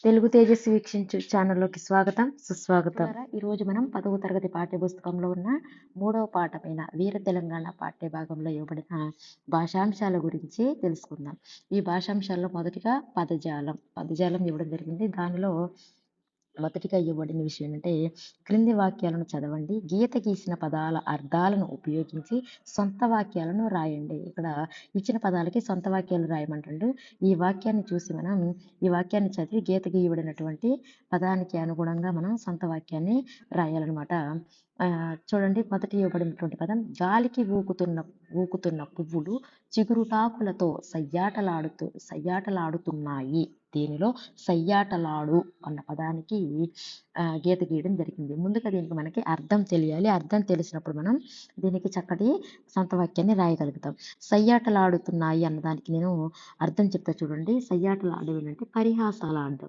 తెలుగు తేజస్సు వీక్షించు ఛానల్లోకి స్వాగతం సుస్వాగతం. ఈరోజు మనం 10వ తరగతి పాఠ్యపుస్తకంలో ఉన్న 3వ పాఠమైన వీర తెలంగాణ పాఠ్య భాగంలో ఇవ్వబడిన భాషాంశాల గురించి తెలుసుకుందాం. ఈ భాషాంశాల్లో మొదటిగా పదజాలం ఇవ్వడం జరిగింది. దానిలో మొదటిగా ఇవ్వబడిన విషయం అంటే క్రింది వాక్యాలను చదవండి, గీత గీసిన పదాల అర్థాలను ఉపయోగించి సొంత వాక్యాలను రాయండి. ఇక్కడ ఇచ్చిన పదాలకి సొంత వాక్యాలు రాయమంటాడు. ఈ వాక్యాన్ని చూసి మనం ఈ వాక్యాన్ని చదివి గీత గీయబడినటువంటి పదానికి అనుగుణంగా మనం సొంత వాక్యాన్ని రాయాలన్నమాట. చూడండి, మొదటి ఇవ్వబడినటువంటి పదం గాలికి ఊకుతున్న పువ్వులు చిగురుటాకులతో సయ్యాటలాడుతున్నాయి. దీనిలో సయ్యాటలాడు అన్న పదానికి గీత గీయడం జరిగింది. ముందుగా దీనికి మనకి అర్థం తెలియాలి. అర్థం తెలిసినప్పుడు మనం దీనికి చక్కటి సొంత వాక్యాన్ని రాయగలుగుతాం. సయ్యాటలాడుతున్నాయి అన్నదానికి నేను అర్థం చెప్తా చూడండి. సయ్యాటలాడడం అంటే పరిహాసాలు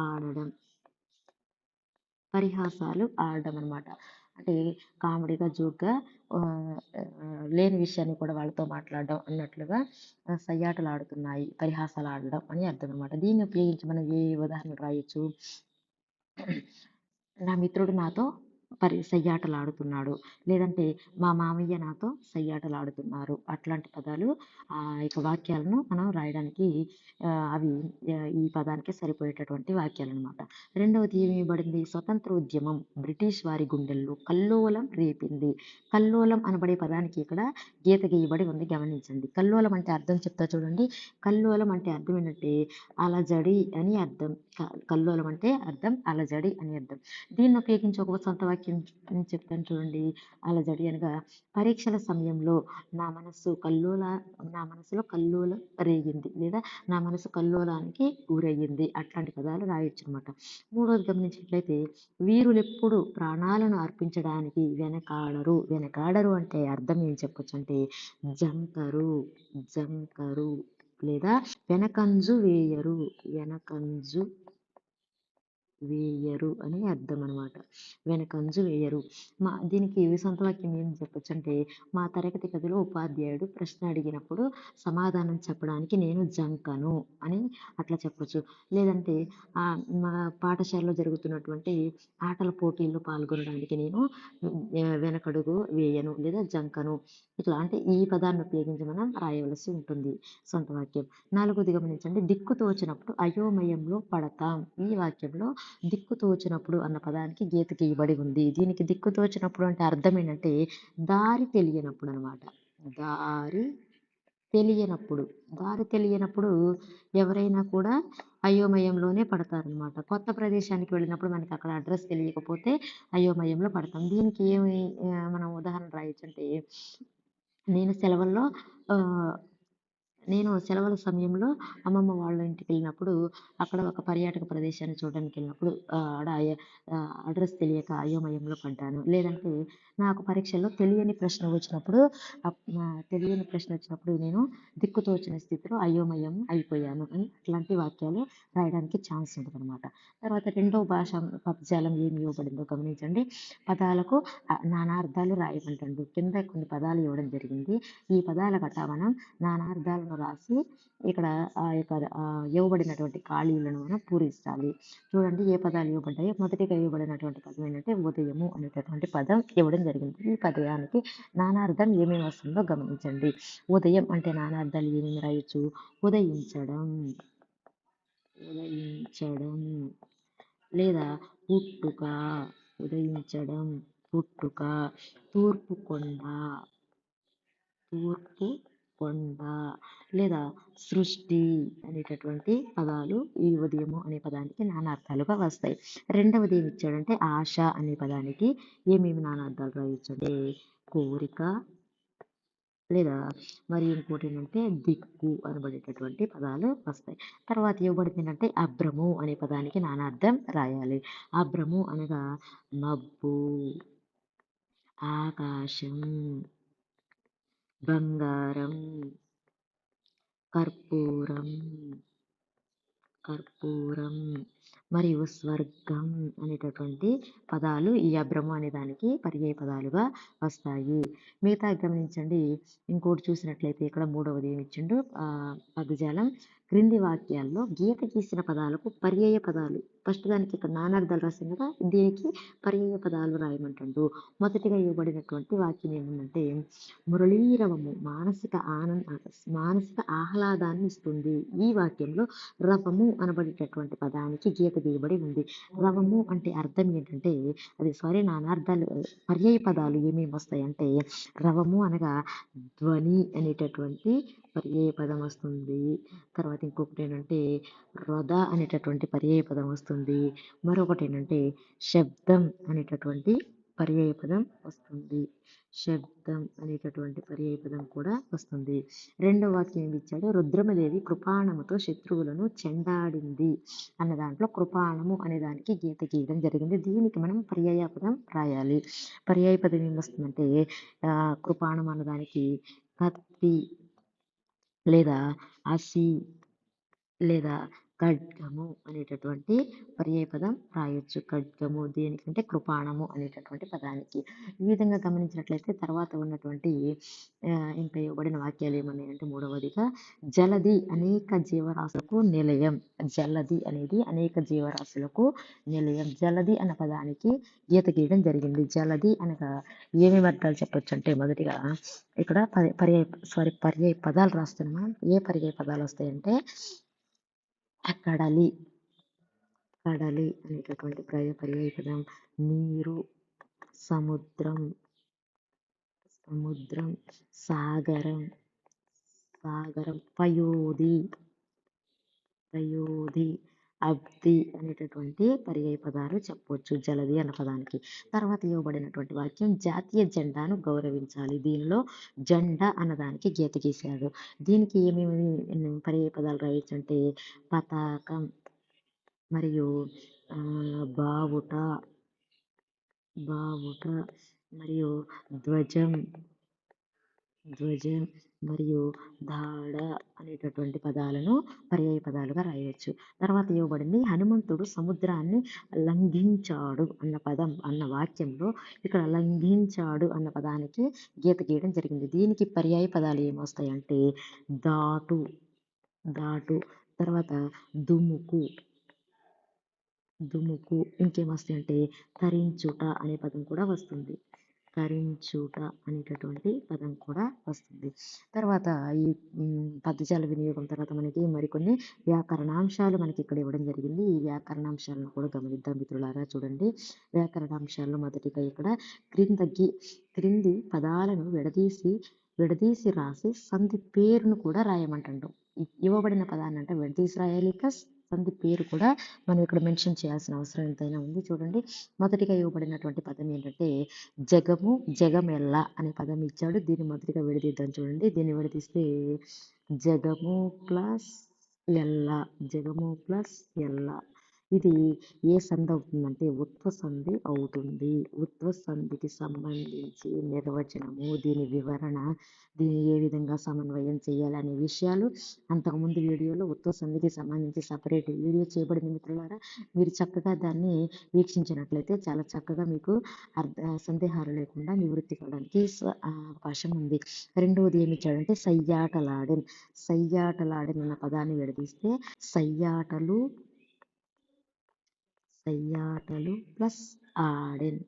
ఆడడం, పరిహాసాలు ఆడడం అనమాట. అంటే కామెడీగా జోక్గా లేని విషయాన్ని కూడా వాళ్ళతో మాట్లాడడం అన్నట్లుగా సయ్యాటలు ఆడుతున్నాయి, పరిహాసాలు ఆడడం అని అర్థం అనమాట. దీన్ని ఉపయోగించి మనం ఏ ఉదాహరణలు రాయొచ్చు? నా మిత్రుడు నాతో సయ్యాటలాడుతున్నాడు, లేదంటే మా మామయ్య నాతో సయ్యాటలాడుతున్నారు. అట్లాంటి పదాలు ఇక వాక్యాలను మనం రాయడానికి అవి ఈ పదానికి సరిపోయేటటువంటి వాక్యాలు అనమాట. రెండవది ఏమి ఇవ్వబడింది? స్వతంత్ర ఉద్యమం బ్రిటిష్ వారి గుండెల్లో కల్లోలం రేపింది. కల్లోలం అనబడే పదానికి ఇక్కడ గీత గీయబడి ఉంది, గమనించండి. కల్లోలం అంటే అర్థం చెప్తా చూడండి. కల్లోలం అంటే అర్థం ఏంటంటే అలజడి అని అర్థం. కల్లోలం అంటే అర్థం అలజడి అని అర్థం. దీన్ని ఉపయోగించి ఒక సొంత వాక్యం చెప్తాను చూడండి. అలజడి అనగా పరీక్షల సమయంలో నా మనసులో కల్లోలం రేగింది, లేదా నా మనసు కల్లోలానికి గురయ్యింది. అట్లాంటి పదాలు రాయొచ్చు అనమాట. మూడోది గమనించినట్లయితే వీరులెప్పుడు ప్రాణాలను అర్పించడానికి వెనకాడరు అంటే అర్థం ఏం చెప్పొచ్చు అంటే జంకరు లేదా వెనకంజు వేయరు అని అర్థం అనమాట. వెనకంజు వేయరు. దీనికి సొంత వాక్యం ఏం చెప్పొచ్చు అంటే మా తరగతి గదిలో ఉపాధ్యాయుడు ప్రశ్న అడిగినప్పుడు సమాధానం చెప్పడానికి నేను జంకను అని అట్లా చెప్పొచ్చు. లేదంటే మా పాఠశాలలో జరుగుతున్నటువంటి ఆటల పోటీల్లో పాల్గొనడానికి నేను వెనకడుగు వేయను లేదా జంకను. ఇట్లా అంటే ఈ పదాన్ని ఉపయోగించి మనం రాయవలసి ఉంటుంది సొంత వాక్యం. నాలుగోది గమనించండి, దిక్కు తోచినప్పుడు అయోమయంలో పడతాం. ఈ వాక్యంలో దిక్కు తోచినప్పుడు అన్న పదానికి గీత గీయబడి ఉంది. దీనికి దిక్కు తోచినప్పుడు అంటే అర్థం ఏంటంటే దారి తెలియనప్పుడు అనమాట. దారి తెలియనప్పుడు ఎవరైనా కూడా అయోమయంలోనే పడతారనమాట. కొత్త ప్రదేశానికి వెళ్ళినప్పుడు మనకి అక్కడ అడ్రస్ తెలియకపోతే అయోమయంలో పడతాం. దీనికి ఏమి మనం ఉదాహరణ రాయొచ్చు అంటే నేను సెలవుల సమయంలో అమ్మమ్మ వాళ్ళ ఇంటికి వెళ్ళినప్పుడు అక్కడ ఒక పర్యాటక ప్రదేశాన్ని చూడడానికి వెళ్ళినప్పుడు ఆడ అడ్రస్ తెలియక అయోమయంలో పడ్డాను. లేదంటే నాకు పరీక్షల్లో తెలియని ప్రశ్న వచ్చినప్పుడు నేను దిక్కుతోచిన స్థితిలో అయోమయం అయిపోయాను అని అట్లాంటి వాక్యాలు రాయడానికి ఛాన్స్ ఉంటుంది అనమాట. తర్వాత రెండవ పదజాలం ఏమి ఇవ్వబడిందో గమనించండి. పదాలకు నానార్థాలు రాయమంటాడు. కింద కొన్ని పదాలు ఇవ్వడం జరిగింది. ఈ పదాల గట్ట మనం నానార్థాలను రాసి ఇక్కడ ఇవ్వబడినటువంటి ఖాళీలను మనం పూరించాలి. చూడండి ఏ పదాలు ఇవ్వబడ్డాయో. మొదటిగా ఇవ్వబడినటువంటి పదం ఏంటంటే ఉదయము అనేటటువంటి పదం ఇవ్వడం జరిగింది. ఈ పదయానికి నానార్థం ఏమేమి వస్తుందో గమనించండి. ఉదయం అంటే నానార్థాలు ఏమేమి రాయొచ్చు? ఉదయించడం లేదా పుట్టుక, తూర్పు కొండ లేదా సృష్టి అనేటటువంటి పదాలు ఈ ఉదయము అనే పదానికి నానార్థాలుగా వస్తాయి. రెండవది ఏమి ఇచ్చాడంటే ఆశ అనే పదానికి ఏమేమి నానార్థాలు రాయొచ్చు అంటే కోరిక, లేదా మరి ఇంకోటి ఏంటంటే దిక్కు అనబడేటటువంటి పదాలు వస్తాయి. తర్వాత ఇవ్వబడింది ఏంటంటే అభ్రము అనే పదానికి నానార్థం రాయాలి. అభ్రము అనగా మబ్బు, ఆకాశం, బంగారం, కర్పూరం మరియు స్వర్గం అనేటటువంటి పదాలు ఈ అభ్రము అనే దానికి పర్యాయ పదాలుగా వస్తాయి. మిగతా గమనించండి. ఇంకోటి చూసినట్లయితే ఇక్కడ మూడవది ఏమి ఇచ్చిండు? పదజాలం క్రింది వాక్యాల్లో గీత గీసిన పదాలకు పర్యాయ పదాలు, ఫస్ట్ దానికి ఇక్కడ నానార్థాలు రాసాం కదా, దీనికి పర్యాయ పదాలు రాయమంటుండు. మొదటిగా ఇవ్వబడినటువంటి వాక్యం ఏముందంటే, మురళీరవము మానసిక ఆహ్లాదాన్ని ఇస్తుంది. ఈ వాక్యంలో రవము అనబడేటటువంటి పదానికి గీత గీయబడి ఉంది. రవము అంటే అర్థం ఏంటంటే, నానార్థాలు పర్యాయ పదాలు ఏమేమి వస్తాయంటే, రవము అనగా ధ్వని అనేటటువంటి పర్యాయ పదం వస్తుంది. తర్వాత ఇంకొకటి ఏంటంటే రథ అనేటటువంటి పర్యాయ పదం వస్తుంది. మరొకటి ఏంటంటే శబ్దం అనేటటువంటి పర్యాయ పదం వస్తుంది. శబ్దం అనేటటువంటి పర్యాయ పదం కూడా వస్తుంది. రెండో వాక్యం ఏమి ఇచ్చాడు, రుద్రమదేవి కృపాణముతో శత్రువులను చెండాడింది అన్న దాంట్లో కృపాణము అనే దానికి గీత గీయడం జరిగింది. దీనికి మనం పర్యాయ పదం రాయాలి. పర్యాయ పదం ఏమొస్తుందంటే కృపాణం అన్నదానికి కత్తి లేదా అసి లేదా ఖడ్గము అనేటటువంటి పర్యాయ పదం రాయొచ్చు. ఖడ్గము దేనికంటే కృపాణము అనేటటువంటి పదానికి. ఈ విధంగా గమనించినట్లయితే తర్వాత ఉన్నటువంటి ఇంకా ఇవ్వబడిన వాక్యాలు ఏమన్నాయంటే, మూడవదిగా జలది అనేక జీవరాశులకు నిలయం. జలది అనేది అనేక జీవరాశులకు నిలయం. జలది అన్న పదానికి గీత గీయడం జరిగింది. జలది అనగా ఏమేమి అర్థాలు చెప్పొచ్చు అంటే, మొదటిగా ఇక్కడ పర్యాయ పదాలు రాస్తున్నాం. ఏ పర్యాయ పదాలు వస్తాయంటే కడలి అనేటటువంటి పర్యాయ పదం, నీరు, సముద్రం, సాగరం, పయోధి, అబ్ది అనేటటువంటి పర్యాయ పదాలు చెప్పవచ్చు జలది అన్న పదానికి. తర్వాత ఇవ్వబడినటువంటి వాక్యం, జాతీయ జెండాను గౌరవించాలి. దీనిలో జెండా అన్నదానికి గీత గీశాడు. దీనికి ఏమేమి పర్యాయ పదాలు రాయొచ్చు అంటే పతాకం మరియు బావుట మరియు ధ్వజం మరియు దాడ అనేటటువంటి పదాలను పర్యాయ పదాలుగా రాయవచ్చు. తర్వాత ఇవ్వబడింది, హనుమంతుడు సముద్రాన్ని లంఘించాడు అన్న వాక్యంలో ఇక్కడ లంఘించాడు అన్న పదానికి గీత గీయడం జరిగింది. దీనికి పర్యాయ పదాలు ఏమొస్తాయంటే దాటు, తర్వాత దుముకు, ఇంకేమొస్తాయంటే తరించుట అనే పదం కూడా వస్తుంది. తరించుట అనేటటువంటి పదం కూడా వస్తుంది. తర్వాత ఈ పదజాల వినియోగం తర్వాత మనకి మరికొన్ని వ్యాకరణాంశాలు మనకి ఇక్కడ ఇవ్వడం జరిగింది. ఈ వ్యాకరణాంశాలను కూడా గమనిద్దాం మిత్రులారా. చూడండి, వ్యాకరణాంశాల్లో మొదటిగా ఇక్కడ క్రింది పదాలను విడదీసి రాసి సంధి పేరును కూడా రాయమంటాడు. ఇవ్వబడిన పదాన్ని అంటే విడదీసి రాయాలి, ప్లస్ సంధి పేరు కూడా మనం ఇక్కడ మెన్షన్ చేయాల్సిన అవసరం ఎంతైనా ఉంది. చూడండి, మొదటిగా ఇవ్వబడినటువంటి పదం ఏంటంటే జగము, జగమెల్ల అనే పదం ఇచ్చాడు. దీన్ని మొదటిగా విడదీద్దాం. చూడండి, దీన్ని విడదీస్తే జగము ప్లస్ ఎల్ల, ఇది ఏ సంధి అవుతుందంటే ఉత్వ సంధి అవుతుంది. ఉత్వ సంధికి సంబంధించి నిర్వచనము, దీని వివరణ, దీన్ని ఏ విధంగా సమన్వయం చేయాలనే విషయాలు అంతకుముందు వీడియోలో ఉత్వ సంధికి సంబంధించి సపరేట్ వీడియో చేయబడింది మిత్రులారా. మీరు చక్కగా దాన్ని వీక్షించినట్లయితే చాలా చక్కగా మీకు సందేహాలు లేకుండా నివృత్తి కావడానికి అవకాశం ఉంది. రెండవది ఏమి ఇచ్చాడంటే సయ్యాటలాడెన్ అన్న పదాన్ని విడదీస్తే సయ్యాటలు ప్లస్ ఆడెన్,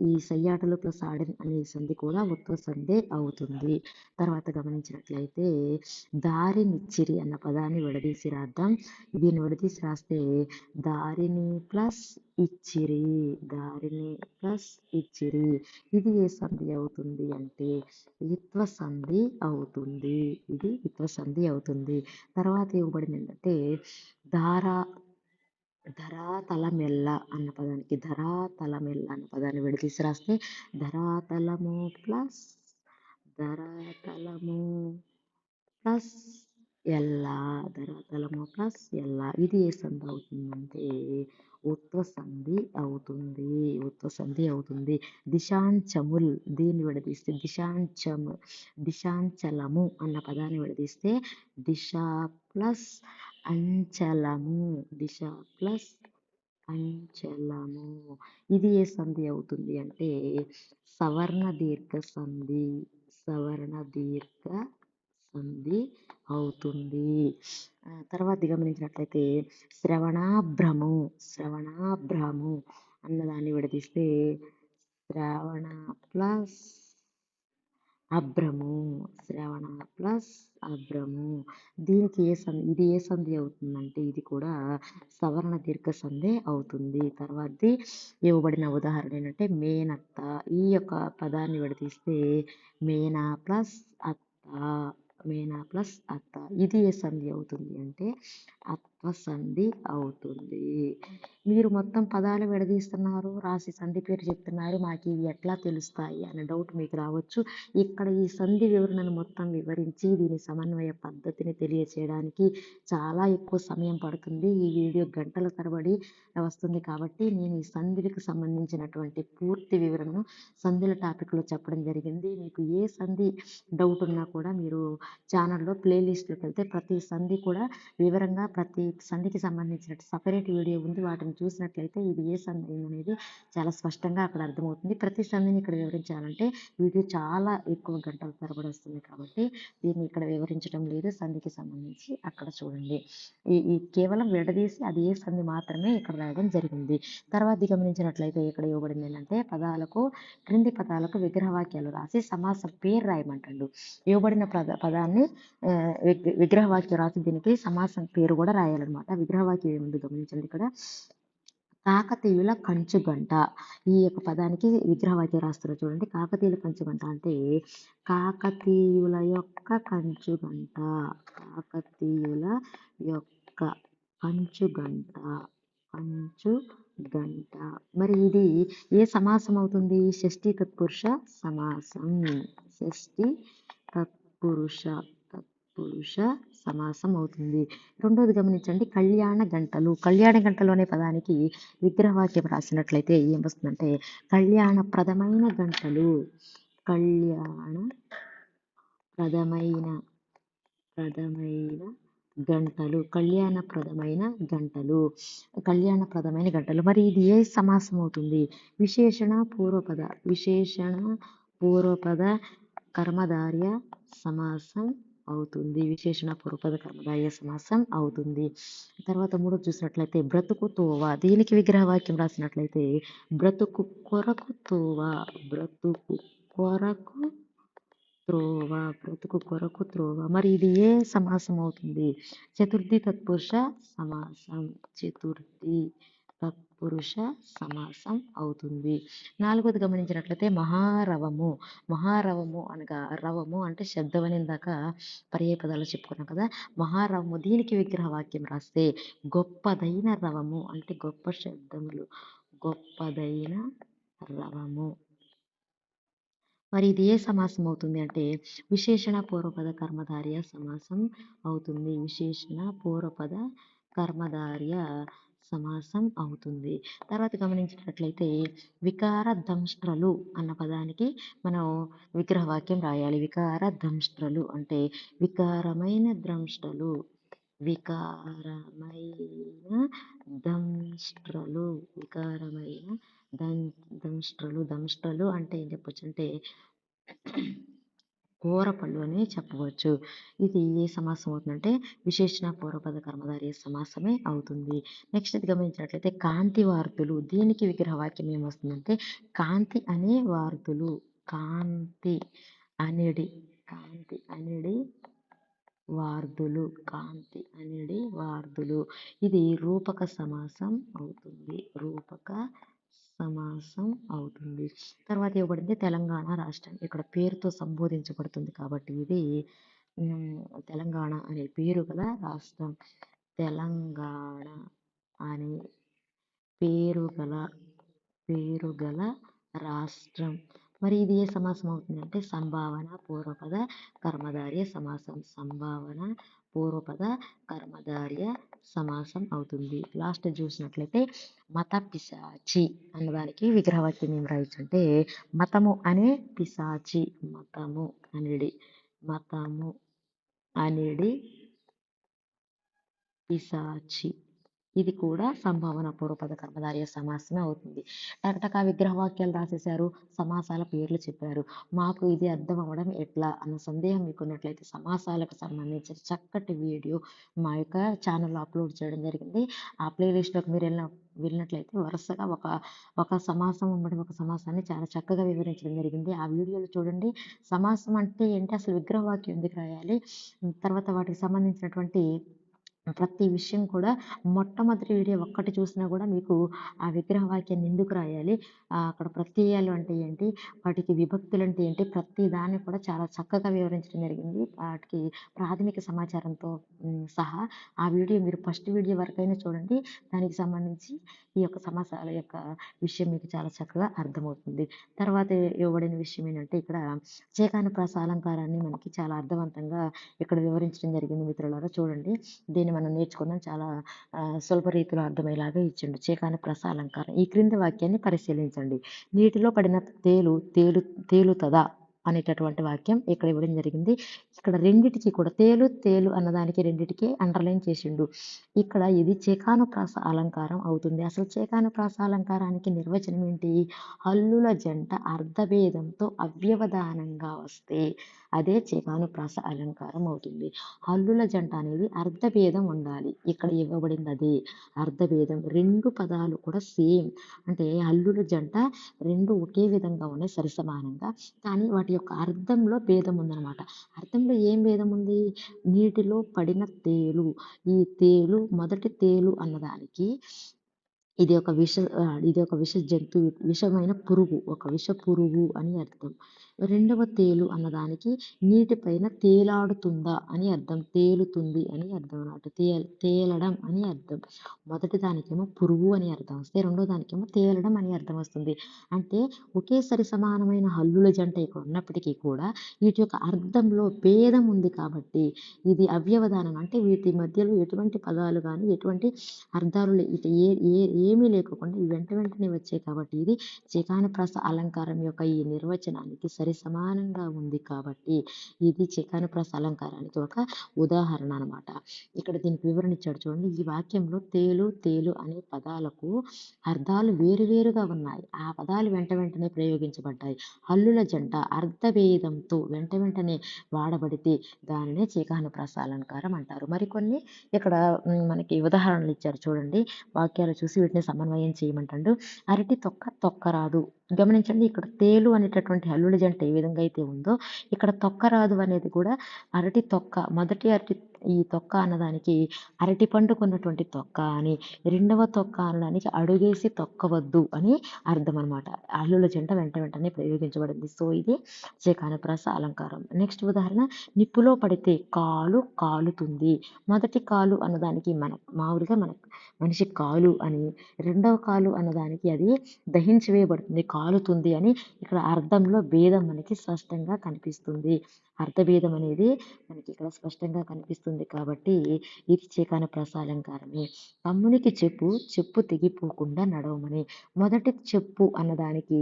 ఈ సయ్యాటలు ప్లస్ ఆడెన్ అనే సంధి కూడా ఉత్వ సంధి అవుతుంది. తర్వాత గమనించినట్లయితే దారినిచ్చిరి అన్న పదాన్ని విడదీసి రాద్దాం. దీన్ని విడదీసి రాస్తే దారిని ప్లస్ ఇచ్చిరి, ఇది ఏ సంధి అవుతుంది అంటే విత్వ సంధి అవుతుంది. ఇది విత్వ సంధి అవుతుంది. తర్వాత ఇవ్వబడింది ఏంటంటే ధరాతలమెల్ల అన్న పదాన్ని విడదీసి రాస్తే ధరాతలము ప్లస్ ఎల్ల, ఇది ఏ సంధి అవుతుందంటే ఉత్వ సంధి అవుతుంది. దిశాంచముల్, దీన్ని విడదీస్తే దిశాంచలము అన్న పదాన్ని విడదీస్తే దిశ ప్లస్ అంచలము, ఇది ఏ సంధి అవుతుంది అంటే సవర్ణ దీర్ఘ సంధి సంధి అవుతుంది. తర్వాత గమనించినట్లయితే శ్రవణాభ్రము, శ్రవణాభ్రము అన్నదాన్ని విడదీస్తే శ్రవణ ప్లస్ అభ్రము, శ్రవణ ప్లస్ అభ్రము. దీనికి ఇది ఏ సంధి అవుతుందంటే ఇది కూడా సవర్ణ దీర్ఘ సంధి అవుతుంది. తర్వాతది ఇవ్వబడిన ఉదాహరణ ఏంటంటే మేనత్త. ఈ యొక్క పదాన్ని విడదీస్తే మేనా ప్లస్ అత్త, మేనా ప్లస్ అత్త. ఇది ఏ సంధి అవుతుంది అంటే అత్వ సంధి అవుతుంది. మీరు మొత్తం పదాలు విడదీస్తున్నారు, రాసి సంధి పేరు చెప్తున్నారు, మాకు ఇవి ఎట్లా తెలుస్తాయి అనే డౌట్ మీకు రావచ్చు. ఇక్కడ ఈ సంధి వివరణను మొత్తం వివరించి దీని సమన్వయ పద్ధతిని తెలియచేయడానికి చాలా ఎక్కువ సమయం పడుతుంది. ఈ వీడియో గంటల తరబడి వస్తుంది కాబట్టి నేను ఈ సంధికి సంబంధించినటువంటి పూర్తి వివరణను సంధుల టాపిక్లో చెప్పడం జరిగింది. మీకు ఏ సంధి డౌట్ ఉన్నా కూడా మీరు ఛానల్లో ప్లేలిస్ట్లోకి వెళ్తే ప్రతి సంధి కూడా వివరంగా ప్రతి సంధికి సంబంధించిన సపరేట్ వీడియో ఉంది. వాటిని చూసినట్లయితే ఇది ఏ సంధి అనేది చాలా స్పష్టంగా అక్కడ అర్థమవుతుంది. ప్రతి సంధిని ఇక్కడ వివరించాలంటే వీడియో చాలా ఎక్కువ గంటల తరబడి వస్తుంది కాబట్టి దీన్ని ఇక్కడ వివరించడం లేదు. సంధికి సంబంధించి అక్కడ చూడండి. ఈ కేవలం విడదీసి అది ఏ సంధి మాత్రమే ఇక్కడ రాయడం జరిగింది. తర్వాత గమనించినట్లయితే ఇక్కడ ఇవ్వబడింది ఏంటంటే క్రింది పదాలకు విగ్రహవాక్యాలు రాసి సమాసం పేరు రాయమంటాడు. ఇవ్వబడిన పదాన్ని విగ్రహవాక్యం రాసి దీనికి సమాసం పేరు కూడా రాయాలన్నమాట. విగ్రహవాక్యం ఏముంది గమనించండి. ఇక్కడ కాకతీయుల కంచుగంట, ఈ యొక్క పదానికి విగ్రహవాక్యం రాస్తారు చూడండి. కాకతీయుల కంచుగంట అంటే కాకతీయుల యొక్క కంచుగంట, కాకతీయుల యొక్క కంచుగంట, కంచుగంట. మరి ఇది ఏ సమాసం అవుతుంది? షష్ఠీ తత్పురుష సమాసం, షష్ఠీ తత్పురుష సమాసం అవుతుంది. రెండోది గమనించండి, కళ్యాణ గంటలు. కళ్యాణ గంటలు అనే పదానికి విగ్రహవాక్యం రాసినట్లయితే ఏం వస్తుందంటే కళ్యాణప్రదమైన గంటలు, కళ్యాణప్రదమైన గంటలు, కళ్యాణప్రదమైన గంటలు, కళ్యాణప్రదమైన గంటలు. మరి ఇది ఏ సమాసం అవుతుంది? విశేషణ పూర్వపద, విశేషణ పూర్వపద కర్మధార్య సమాసం అవుతుంది. విశేషణ పూర్వపద కర్మధార్య సమాసం అవుతుంది. తర్వాత మూడోది చూసినట్లయితే బ్రతుకు తోవ. దీనికి విగ్రహవాక్యం రాసినట్లయితే బ్రతుకు కొరకు తోవ, బ్రతుకు కొరకు త్రోవ, బ్రతుకు కొరకు త్రోవ. మరి ఇది ఏ సమాసం అవుతుంది? చతుర్థి తత్పురుష సమాసం, చతుర్థి తత్పురుష సమాసం అవుతుంది. నాలుగోది గమనించినట్లయితే మహారవము. మహారవము అనగా రవము అంటే శబ్దమని ఇందాక పర్యాయ పదాలు చెప్పుకున్నాం కదా. మహారవము దీనికి విగ్రహవాక్యం రాస్తే గొప్పదైన రవము అంటే గొప్ప శబ్దములు, గొప్పదైన రవము. మరి ఇది ఏ సమాసం అవుతుంది అంటే విశేషణ పూర్వపద కర్మధార్య సమాసం అవుతుంది. విశేషణ పూర్వపద కర్మధార్య సమాసం అవుతుంది. తర్వాత గమనించినట్లయితే వికార దంష్ట్రలు అన్న పదానికి మనం విగ్రహవాక్యం రాయాలి. వికార దంష్ట్రలు అంటే వికారమైన దంష్ట్రలు, వికారమైన దంష్ట్రలు, వికారమైన దంష్ట్రలు. దంష్ట్రలు అంటే ఏం చెప్పొచ్చు అంటే కూరపళ్ళు అని చెప్పవచ్చు. ఇది ఏ సమాసం అవుతుందంటే విశేషణ పూర్వపద కర్మధార్య సమాసమే అవుతుంది. నెక్స్ట్ ఇది గమనించినట్లయితే కాంతి వార్తులు. దీనికి విగ్రహవాక్యం ఏమొస్తుందంటే కాంతి అనే వార్తులు, కాంతి అనిడి, కాంతి అనిడి వార్దులు, కాంతి అనిడి వార్దులు. ఇది రూపక సమాసం అవుతుంది, రూపక సమాసం అవుతుంది. తర్వాత ఇవ్వబడింది తెలంగాణ రాష్ట్రం. ఇక్కడ పేరుతో సంబోధించబడుతుంది కాబట్టి ఇది తెలంగాణ అనే పేరు గల రాష్ట్రం. తెలంగాణ అనే పేరు గల రాష్ట్రం. మరి ఇది ఏ సమాసం అవుతుంది అంటే సంభావన పూర్వపద కర్మధార్య సమాసం, సంభావన పూర్వపద కర్మధార్య సమాసం అవుతుంది. లాస్ట్ చూసినట్లయితే మత పిశాచి అన్నదానికి విగ్రహవాక్యం ఏం రాయొచ్చు అంటే మతము అనే పిశాచి, మతము అనిడి, మతము అనిడి పిశాచి. ఇది కూడా సంభావన పూర్వపద కర్మధారయ సమాసమే అవుతుంది. టకటక విగ్రహ వాక్యాలు రాసేశారు, సమాసాల పేర్లు చెప్పారు. మాకు ఇది అర్థం అవ్వడం ఎట్లా అన్న సందేహం మీకున్నట్లయితే సమాసాలకు సంబంధించిన చక్కటి వీడియో మా యొక్క ఛానల్‌లో అప్లోడ్ చేయడం జరిగింది. ఆ ప్లేలిస్ట్‌లోకి మీరు వెళ్ళినట్లయితే వరుసగా ఒక సమాసం వెంబడి ఒక సమాసాన్ని చాలా చక్కగా వివరించడం జరిగింది. ఆ వీడియోలు చూడండి. సమాసం అంటే ఏంటి? అసలు విగ్రహ వాక్యం ఎందుకు రాయాలి? తర్వాత వాటికి సంబంధించినటువంటి ప్రతి విషయం కూడా మొట్టమొదటి వీడియో ఒక్కటి చూసినా కూడా మీకు ఆ విగ్రహ వాక్యాన్ని ఎందుకు రాయాలి, అక్కడ ప్రత్యయాలు అంటే ఏంటి, వాటికి విభక్తులు అంటే ఏంటి, ప్రతి దాన్ని కూడా చాలా చక్కగా వివరించడం జరిగింది. వాటికి ప్రాథమిక సమాచారంతో సహా ఆ వీడియో మీరు ఫస్ట్ వీడియో వరకైనా చూడండి. దానికి సంబంధించి ఈ యొక్క సమాసాల యొక్క విషయం మీకు చాలా చక్కగా అర్థమవుతుంది. తర్వాత ఇవ్వబడిన విషయం ఏంటంటే ఇక్కడ చేకానుప్రాస అలంకారాన్ని మనకి చాలా అర్థవంతంగా ఇక్కడ వివరించడం జరిగింది మిత్రులారా. చూడండి, దీన్ని మనం నేర్చుకుందాం. చాలా సులభ రీతిలో అర్థమయ్యేలాగా ఇచ్చిండు. చేకానుప్రాస అలంకారం. ఈ క్రింది వాక్యాన్ని పరిశీలించండి. నీటిలో పడిన తేలుతదా అనేటటువంటి వాక్యం ఇక్కడ ఇవ్వడం జరిగింది. ఇక్కడ రెండిటికి కూడా తేలు అన్నదానికి రెండిటికి అండర్లైన్ చేసిండు. ఇక్కడ ఇది చేకానుప్రాస అలంకారం అవుతుంది. అసలు చేకానుప్రాస అలంకారానికి నిర్వచనం ఏంటి? హల్లుల జంట అర్థభేదంతో అవ్యవధానంగా వస్తే అదే చేకానుప్రాస అలంకారం అవుతుంది. హల్లుల జంట అనేది అర్థభేదం ఉండాలి. ఇక్కడ ఇవ్వబడింది అదే అర్థభేదం. రెండు పదాలు కూడా సేమ్, అంటే హల్లుల జంట రెండు ఒకే విధంగా ఉన్నాయి సరిసమానంగా. కానీ వాటి యొక్క అర్థంలో భేదం ఉందన్నమాట. అర్థంలో ఏం భేదం ఉంది? నీటిలో పడిన తేలు. ఈ తేలు, మొదటి తేలు అన్నదానికి ఇది ఒక విష జంతువు, విషమైన పురుగు, ఒక విష పురుగు అని అర్థం. రెండవ తేలు అన్నదానికి నీటిపైన తేలాడుతుందా అని అర్థం, తేలుతుంది అని అర్థం అన్నమాట. తేలడం అని అర్థం. మొదటి దానికేమో పురుగు అని అర్థం వస్తే, రెండో దానికేమో తేలడం అని అర్థం వస్తుంది. అంటే ఒకేసారి సమానమైన హల్లుల జంట ఇక్కడ ఉన్నప్పటికీ కూడా వీటి యొక్క అర్థంలో భేదం ఉంది కాబట్టి ఇది అవ్యవధానం, అంటే వీటి మధ్యలో ఎటువంటి పదాలు కానీ ఎటువంటి అర్థాలు ఏమీ లేకోకుండా వెంటనే వచ్చాయి కాబట్టి ఇది చేకానుప్రాస అలంకారం యొక్క ఈ నిర్వచనానికి సరి సమానంగా ఉంది కాబట్టి ఇది చేకానుప్రాస అలంకారానికి ఒక ఉదాహరణ అనమాట. ఇక్కడ దీనికి వివరణ ఇచ్చాడు చూడండి. ఈ వాక్యంలో తేలు అనే పదాలకు అర్థాలు వేరువేరుగా ఉన్నాయి. ఆ పదాలు వెంటనే ప్రయోగించబడ్డాయి. హల్లుల జంట అర్థభేదంతో వెంటనే వాడబడితే దానినే చేకానుప్రాస అలంకారం అంటారు. మరికొన్ని ఇక్కడ మనకి ఉదాహరణలు ఇచ్చారు చూడండి. వాక్యాలు చూసి వీటిని సమన్వయం చేయమంటాడు. అరటి తొక్కరాదు. గమనించండి, ఇక్కడ తేలు అనేటటువంటి హల్లుల జంట ఏ విధంగా అయితే ఉందో ఇక్కడ తొక్కరాదు అనేది కూడా అరటి తొక్క. మొదటి ఈ తొక్క అన్నదానికి అరటి పండుకున్నటువంటి తొక్క అని, రెండవ తొక్క అనడానికి అడుగేసి తొక్కవద్దు అని అర్థం అనమాట. హల్లుల జంట వెంటనే ప్రయోగించబడింది. సో ఇది చేకానుప్రాస అలంకారం. నెక్స్ట్ ఉదాహరణ, నిప్పులో పడితే కాలు కాలుతుంది. మొదటి కాలు అన్నదానికి మామూలుగా మనిషి కాలు అని, రెండవ కాలు అన్నదానికి అది దహించి వేయబడుతుంది, కాలుతుంది అని. ఇక్కడ అర్థంలో భేదం మనకి స్పష్టంగా కనిపిస్తుంది. అర్థభేదం అనేది మనకి ఇక్కడ స్పష్టంగా కనిపిస్తుంది కాబట్టి ఇది చేకానుప్రాస అలంకారమే. తమ్మునికి చెప్పు తెగిపోకుండా నడవమని. మొదటి చెప్పు అన్నదానికి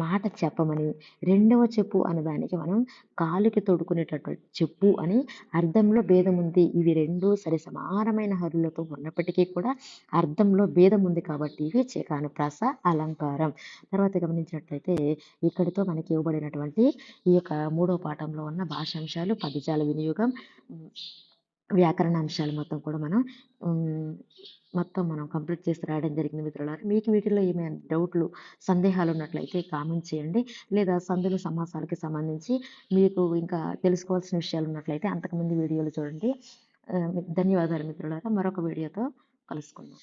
మాట చెప్పమని, రెండవ చెప్పు అన్నదానికి మనం కాలుకి తొడుకునేటటువంటి చెప్పు అని అర్థంలో భేదం ఉంది. ఇవి రెండు సరి సమానమైన హరులతో ఉన్నప్పటికీ కూడా అర్థంలో భేదం ఉంది కాబట్టి ఇవి చేకానుప్రాస అలంకారం. తర్వాత గమనించినట్లయితే ఇక్కడితో మనకి ఇవ్వబడినటువంటి ఈ యొక్క 3వ పాఠంలో ఉన్న భాషాంశాలు, పదజాల వినియోగం, వ్యాకరణ అంశాలు మొత్తం మనం కంప్లీట్ చేసి రాయడం జరిగింది మిత్రులారా. మీకు వీటిలో ఏమైనా డౌట్లు, సందేహాలు ఉన్నట్లయితే కామెంట్ చేయండి. లేదా సందులు సమాసాలకి సంబంధించి మీకు ఇంకా తెలుసుకోవాల్సిన విషయాలు ఉన్నట్లయితే అంతకుముందు వీడియోలు చూడండి. ధన్యవాదాలు మిత్రులారా. మరొక వీడియోతో కలుసుకుందాం.